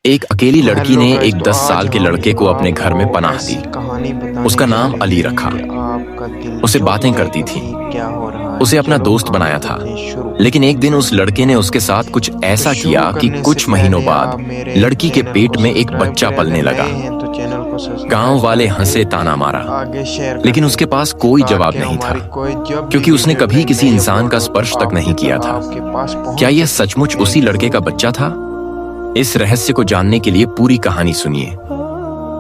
एक अकेली लड़की ने हेलो एक गाइस, 10 तो साल आज के हम लड़के को अपने घर में आपको पनाह ऐसी दी। कहानी बताने उसका जा नाम रहे अली हैं रखा। कि आपका दिल उसे चौंक बातें जाएगा करती थी, कि क्या हो रहा है। उसे अपना चलो दोस्त कहानी बनाया था। करते हैं शुरू। लेकिन एक दिन उस लड़के ने उसके साथ कुछ तो ऐसा शुरू किया कि करने से कुछ महीनों पहले आप बाद मेरे लड़की के चैनल पेट को में एक सब्सक्राइब बच्चा करें, पलने अगर लगा। नए हैं तो चैनल को सब्सक्राइब गांव वाले करके हंसे, ताना मारा, आगे शेयर लेकिन कर उसके दें, पास कोई जवाब ताकि नहीं था, हमारी कोई जब भी क्योंकि उसने वीडियो कभी किसी नई इंसान अपलोड का हो स्पर्श तो तक नहीं किया था। आपके पास क्या पहुंच यह सके। सचमुच उसी लड़के का बच्चा था? इस रहस्य को जानने के लिए पूरी कहानी सुनिए।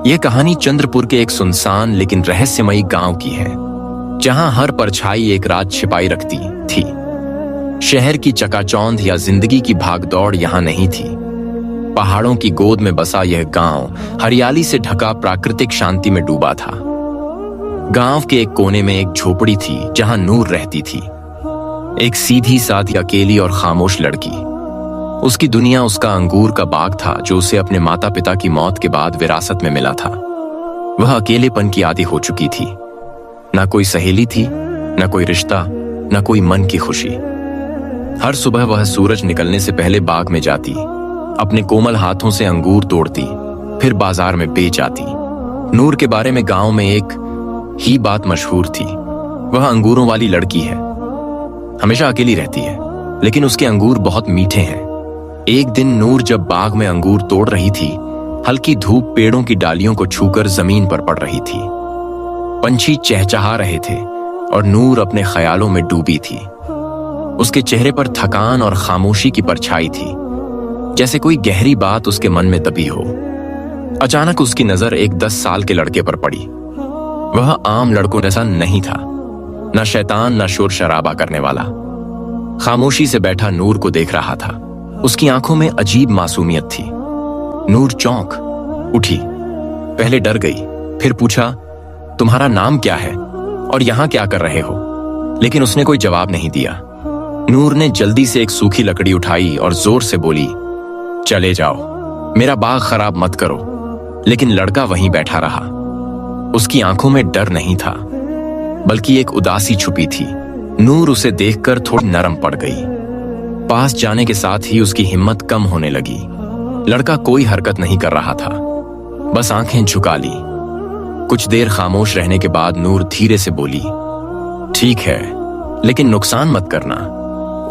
यह कहानी चंद्रपुर के एक सुनसान लेकिन रहस्यमयी गांव की है, जहां हर परछाई एक राज छिपाई रखती थी। शहर की चकाचौंध या जिंदगी की भागदौड़ यहां नहीं थी। पहाड़ों की गोद में बसा यह गांव हरियाली से ढका प्राकृतिक शांति में डूबा था। गांव के एक कोने में एक झोपड़ी थी जहां नूर रहती थी, एक सीधी साधी अकेली और खामोश लड़की। उसकी दुनिया उसका अंगूर का बाग था, जो उसे अपने माता पिता की मौत के बाद विरासत में मिला था। वह अकेलेपन की आदी हो चुकी थी। ना कोई सहेली थी, ना कोई रिश्ता, ना कोई मन की खुशी। हर सुबह वह सूरज निकलने से पहले बाग में जाती, अपने कोमल हाथों से अंगूर तोड़ती, फिर बाजार में बेच आती। नूर के बारे में गांव में एक ही बात मशहूर थी, वह अंगूरों वाली लड़की है। हमेशा अकेली रहती है, लेकिन उसके अंगूर बहुत मीठे हैं। एक दिन नूर जब बाग में अंगूर तोड़ रही थी, हल्की धूप पेड़ों की डालियों को छूकर जमीन पर पड़ रही थी। पंछी चहचहा रहे थे और नूर अपने ख्यालों में डूबी थी। उसके चेहरे पर थकान और खामोशी की परछाई थी, जैसे कोई गहरी बात उसके मन में दबी हो। अचानक उसकी नजर एक 10 साल के लड़के पर पड़ी। वह आम लड़कों जैसा नहीं था, न शैतान न शोर शराबा करने वाला। खामोशी से बैठा नूर को देख रहा था। उसकी आंखों में अजीब मासूमियत थी। नूर चौंक उठी, पहले डर गई, फिर पूछा, तुम्हारा नाम क्या है और यहां क्या कर रहे हो? लेकिन उसने कोई जवाब नहीं दिया। नूर ने जल्दी से एक सूखी लकड़ी उठाई और जोर से बोली, चले जाओ, मेरा बाग खराब मत करो। लेकिन लड़का वहीं बैठा रहा। उसकी आंखों में डर नहीं था, बल्कि एक उदासी छुपी थी। नूर उसे देखकर थोड़ी नरम पड़ गई। पास जाने के साथ ही उसकी हिम्मत कम होने लगी। लड़का कोई हरकत नहीं कर रहा था, बस आंखें झुका ली। कुछ देर खामोश रहने के बाद नूर धीरे से बोली, ठीक है, लेकिन नुकसान मत करना।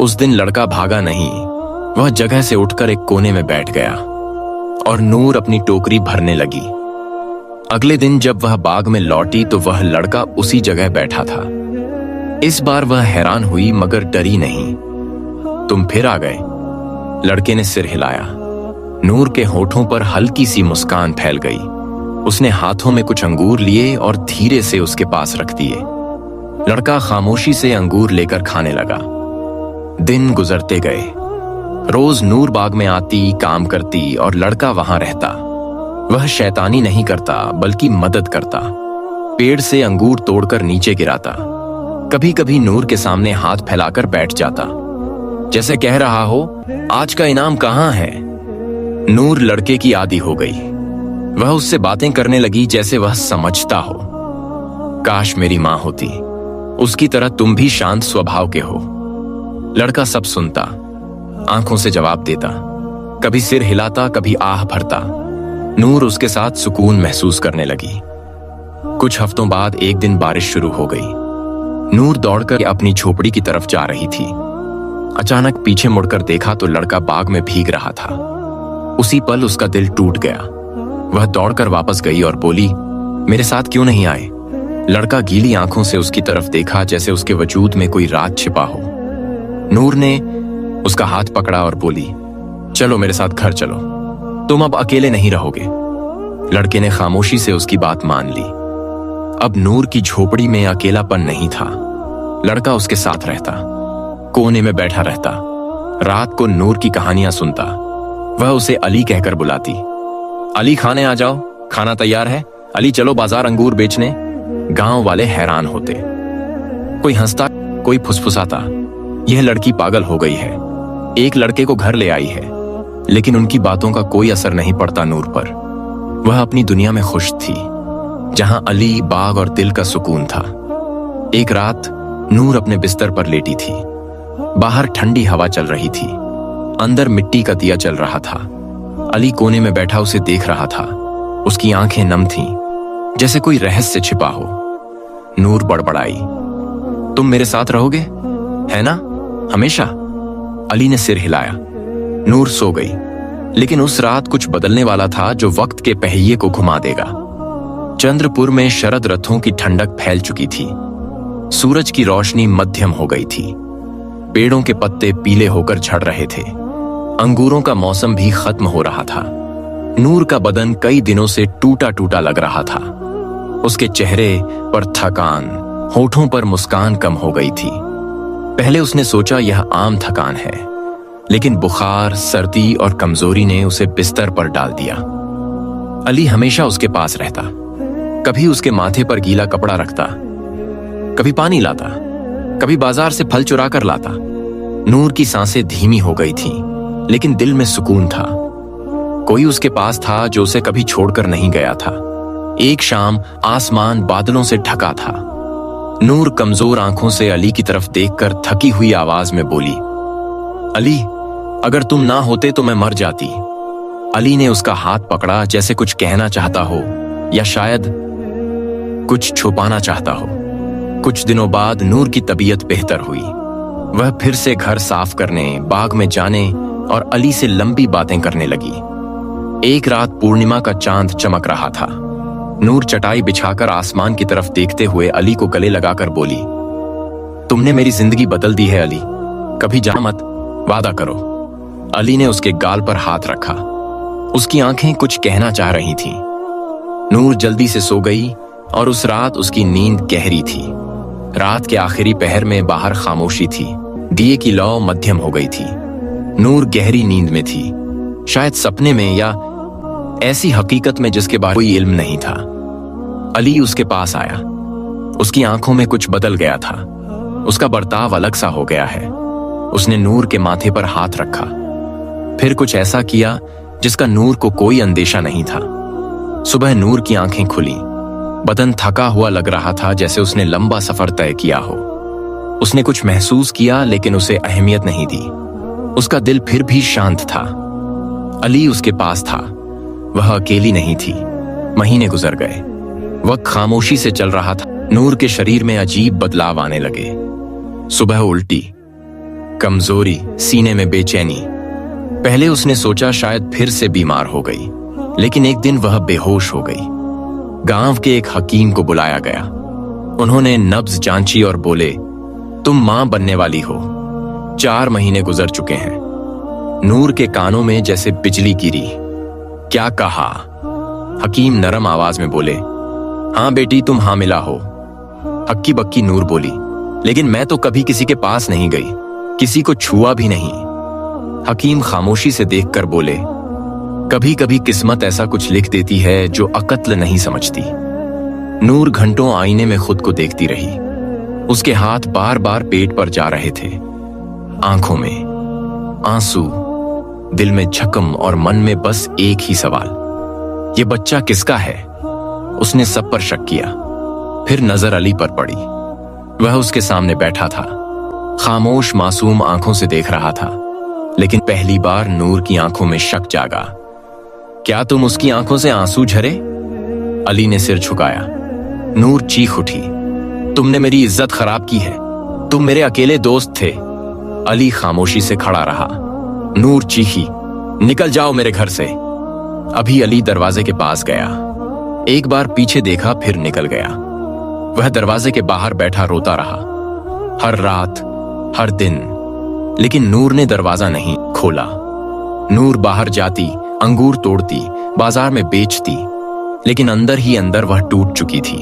उस दिन लड़का भागा नहीं, वह जगह से उठकर एक कोने में बैठ गया और नूर अपनी टोकरी भरने लगी। अगले दिन जब वह बाग में लौटी तो वह लड़का उसी जगह बैठा था। इस बार वह हैरान हुई मगर डरी नहीं। तुम फिर आ गए? लड़के ने सिर हिलाया। नूर के होठों पर हल्की सी मुस्कान फैल गई। उसने हाथों में कुछ अंगूर लिए और धीरे से उसके पास रख दिए। लड़का खामोशी से अंगूर लेकर खाने लगा। दिन गुजरते गए। रोज नूर बाग में आती, काम करती और लड़का वहां रहता। वह शैतानी नहीं करता, बल्कि मदद करता। पेड़ से अंगूर तोड़कर नीचे गिराता। कभी कभी नूर के सामने हाथ फैलाकर बैठ जाता, जैसे कह रहा हो, आज का इनाम कहां है? नूर लड़के की आदी हो गई। वह उससे बातें करने लगी जैसे वह समझता हो। काश मेरी मां होती, उसकी तरह तुम भी शांत स्वभाव के हो। लड़का सब सुनता, आंखों से जवाब देता, कभी सिर हिलाता, कभी आह भरता। नूर उसके साथ सुकून महसूस करने लगी। कुछ हफ्तों बाद एक दिन बारिश शुरू हो गई। नूर दौड़कर अपनी झोपड़ी की तरफ जा रही थी। अचानक पीछे मुड़कर देखा तो लड़का बाग में भीग रहा था। उसी पल उसका दिल टूट गया। वह दौड़कर वापस गई और बोली, मेरे साथ क्यों नहीं आए? लड़का गीली आंखों से उसकी तरफ देखा, जैसे उसके वजूद में कोई राज छिपा हो। नूर ने उसका हाथ पकड़ा और बोली, चलो मेरे साथ घर चलो, तुम अब अकेले नहीं रहोगे। लड़के ने खामोशी से उसकी बात मान ली। अब नूर की झोपड़ी में अकेलापन नहीं था। लड़का उसके साथ रहता, कोने में बैठा रहता। रात को नूर की कहानियां सुनता। वह उसे अली कहकर बुलाती, अली खाने आ जाओ, खाना तैयार है। अली चलो बाजार अंगूर बेचने। गांव वाले हैरान होते। कोई हंसता, कोई फुसफुसाता, यह लड़की पागल हो गई है, एक लड़के को घर ले आई है। लेकिन उनकी बातों का कोई असर नहीं पड़ता नूर पर। वह अपनी दुनिया में खुश थी, जहां अली, बाग और दिल का सुकून था। एक रात नूर अपने बिस्तर पर लेटी थी। बाहर ठंडी हवा चल रही थी, अंदर मिट्टी का दिया जल रहा था। अली कोने में बैठा उसे देख रहा था। उसकी आंखें नम थीं, जैसे कोई रहस्य छिपा हो। नूर बड़बड़ाई, तुम मेरे साथ रहोगे, है ना, हमेशा? अली ने सिर हिलाया। नूर सो गई, लेकिन उस रात कुछ बदलने वाला था जो वक्त के पहिए को घुमा देगा। चंद्रपुर में शरद रथों की ठंडक फैल चुकी थी। सूरज की रोशनी मध्यम हो गई थी। पेड़ों के पत्ते पीले होकर झड़ रहे थे। अंगूरों का मौसम भी खत्म हो रहा था। नूर का बदन कई दिनों से टूटा टूटा लग रहा था। उसके चेहरे पर थकान, होठों पर मुस्कान कम हो गई थी। पहले उसने सोचा यह आम थकान है, लेकिन बुखार, सर्दी और कमजोरी ने उसे बिस्तर पर डाल दिया। अली हमेशा उसके पास रहता। कभी उसके माथे पर गीला कपड़ा रखता, कभी पानी लाता, कभी बाजार से फल चुरा कर लाता। नूर की सांसें धीमी हो गई थीं, लेकिन दिल में सुकून था। कोई उसके पास था जो उसे कभी छोड़कर नहीं गया था। एक शाम आसमान बादलों से ढका था। नूर कमजोर आंखों से अली की तरफ देखकर थकी हुई आवाज में बोली, अली, अगर तुम ना होते तो मैं मर जाती। अली ने उसका हाथ पकड़ा, जैसे कुछ कहना चाहता हो या शायद कुछ छुपाना चाहता हो। कुछ दिनों बाद नूर की तबीयत बेहतर हुई। वह फिर से घर साफ करने, बाग में जाने और अली से लंबी बातें करने लगी। एक रात पूर्णिमा का चांद चमक रहा था। नूर चटाई बिछाकर आसमान की तरफ देखते हुए अली को गले लगाकर बोली, तुमने मेरी जिंदगी बदल दी है अली, कभी जा मत, वादा करो। अली ने उसके गाल पर हाथ रखा। उसकी आंखें कुछ कहना चाह रही थीं। नूर जल्दी से सो गई और उस रात उसकी नींद गहरी थी। रात के आखिरी पहर में बाहर खामोशी थी। दिए की लौ मध्यम हो गई थी। नूर गहरी नींद में थी, शायद सपने में या ऐसी हकीकत में जिसके बारे में कोई इल्म नहीं था। अली उसके पास आया। उसकी आंखों में कुछ बदल गया था। उसका बर्ताव अलग सा हो गया है। उसने नूर के माथे पर हाथ रखा, फिर कुछ ऐसा किया जिसका नूर को कोई अंदेशा नहीं था। सुबह नूर की आंखें खुली। बदन थका हुआ लग रहा था, जैसे उसने लंबा सफर तय किया हो। उसने कुछ महसूस किया, लेकिन उसे अहमियत नहीं दी। उसका दिल फिर भी शांत था। अली उसके पास था। वह अकेली नहीं थी। महीने गुजर गए। वक्त खामोशी से चल रहा था। नूर के शरीर में अजीब बदलाव आने लगे। सुबह उल्टी, कमजोरी, सीने में बेचैनी। पहले उसने सोचा शायद फिर से बीमार हो गई, लेकिन एक दिन वह बेहोश हो गई। गांव के एक हकीम को बुलाया गया। उन्होंने नब्ज जांची और बोले, तुम मां बनने वाली हो। 4 महीने गुजर चुके हैं। नूर के कानों में जैसे बिजली गिरी। क्या कहा? हकीम नरम आवाज में बोले, हाँ बेटी, तुम हामिला हो। हक्की बक्की नूर बोली, लेकिन मैं तो कभी किसी के पास नहीं गई, किसी को छुआ भी नहीं। हकीम खामोशी से देखकर बोले, कभी कभी किस्मत ऐसा कुछ लिख देती है जो अकत्ल नहीं समझती। नूर घंटों आईने में खुद को देखती रही। उसके हाथ बार बार पेट पर जा रहे थे। आंखों में आंसू, दिल में झकम और मन में बस एक ही सवाल, ये बच्चा किसका है? उसने सब पर शक किया। फिर नजर अली पर पड़ी। वह उसके सामने बैठा था, खामोश मासूम आंखों से देख रहा था। लेकिन पहली बार नूर की आंखों में शक जागा। क्या तुम उसकी आंखों से आंसू झरे? अली ने सिर झुकाया। नूर चीख उठी, तुमने मेरी इज्जत खराब की है। तुम मेरे अकेले दोस्त थे। अली खामोशी से खड़ा रहा। नूर चीखी, निकल जाओ मेरे घर से। अभी अली दरवाजे के पास गया। एक बार पीछे देखा, फिर निकल गया। वह दरवाजे के बाहर बैठा रोता रहा, हर रात, हर दिन। लेकिन नूर ने दरवाजा नहीं खोला। नूर बाहर जाती, अंगूर तोड़ती, बाजार में बेचती, लेकिन अंदर ही अंदर वह टूट चुकी थी।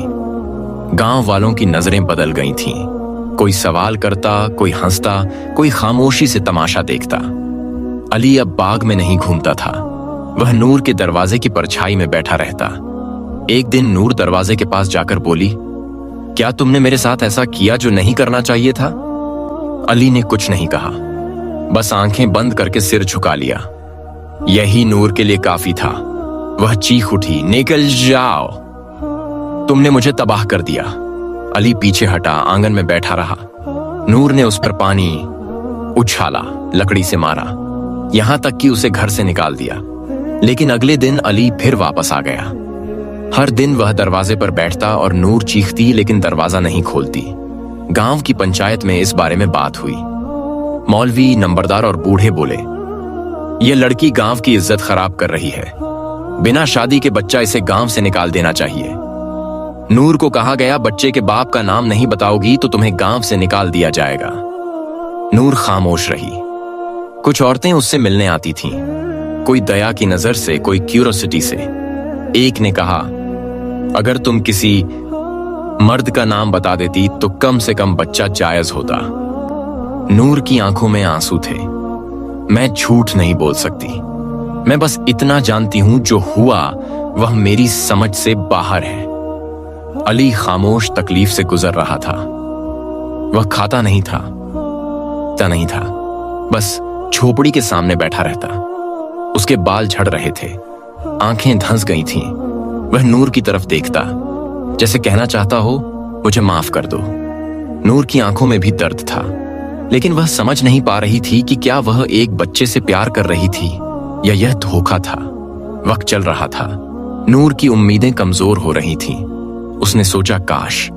गांव वालों की नजरें बदल गई थीं। कोई सवाल करता, कोई हंसता, कोई खामोशी से तमाशा देखता। अली अब बाग में नहीं घूमता था। वह नूर के दरवाजे की परछाई में बैठा रहता। एक दिन नूर दरवाजे के पास जाकर बोली, क्या तुमने मेरे साथ ऐसा किया जो नहीं करना चाहिए था? अली ने कुछ नहीं कहा, बस आंखें बंद करके सिर झुका लिया। यही नूर के लिए काफी था। वह चीख उठी, निकल जाओ, तुमने मुझे तबाह कर दिया। अली पीछे हटा, आंगन में बैठा रहा। नूर ने उस पर पानी उछाला, लकड़ी से मारा, यहां तक कि उसे घर से निकाल दिया। लेकिन अगले दिन अली फिर वापस आ गया। हर दिन वह दरवाजे पर बैठता और नूर चीखती लेकिन दरवाजा नहीं खोलती। गांव की पंचायत में इस बारे में बात हुई। मौलवी, नंबरदार और बूढ़े बोले, यह लड़की गांव की इज्जत खराब कर रही है। बिना शादी के बच्चा इसे गांव से निकाल देना चाहिए। नूर को कहा गया, बच्चे के बाप का नाम नहीं बताओगी तो तुम्हें गांव से निकाल दिया जाएगा। नूर खामोश रही। कुछ औरतें उससे मिलने आती थीं, कोई दया की नजर से, कोई क्यूरोसिटी से। एक ने कहा, अगर तुम किसी मर्द का नाम बता देती तो कम से कम बच्चा जायज होता। नूर की आंखों में आंसू थे। मैं झूठ नहीं बोल सकती, मैं बस इतना जानती हूं जो हुआ वह मेरी समझ से बाहर है। अली खामोश तकलीफ से गुजर रहा था। वह खाता नहीं था, बस झोपड़ी के सामने बैठा रहता। उसके बाल झड़ रहे थे, आंखें धंस गई थीं। वह नूर की तरफ देखता, जैसे कहना चाहता हो, मुझे माफ कर दो। नूर की आंखों में भी दर्द था, लेकिन वह समझ नहीं पा रही थी कि क्या वह एक बच्चे से प्यार कर रही थी या यह धोखा था। वक्त चल रहा था, नूर की उम्मीदें कमजोर हो रही थीं। उसने सोचा, काश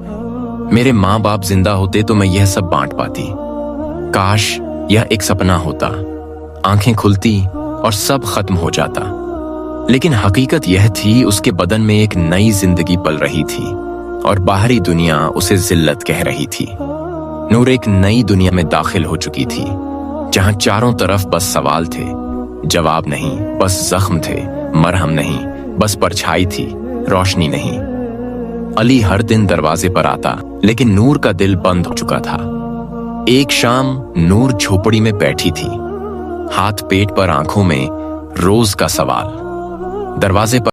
मेरे माँ बाप जिंदा होते तो मैं यह सब बांट पाती। काश यह एक सपना होता, आंखें खुलती और सब खत्म हो जाता। लेकिन हकीकत यह थी, उसके बदन में एक नई जिंदगी पल रही थी और बाहरी दुनिया उसे जिल्लत कह रही थी। नूर एक नई दुनिया में दाखिल हो चुकी थी, जहां चारों तरफ बस सवाल थे, जवाब नहीं, बस जख्म थे, मरहम नहीं, बस परछाई थी, रोशनी नहीं। अली हर दिन दरवाजे पर आता, लेकिन नूर का दिल बंद हो चुका था। एक शाम नूर झोपड़ी में बैठी थी, हाथ पेट पर, आंखों में रोज का सवाल। दरवाजे पर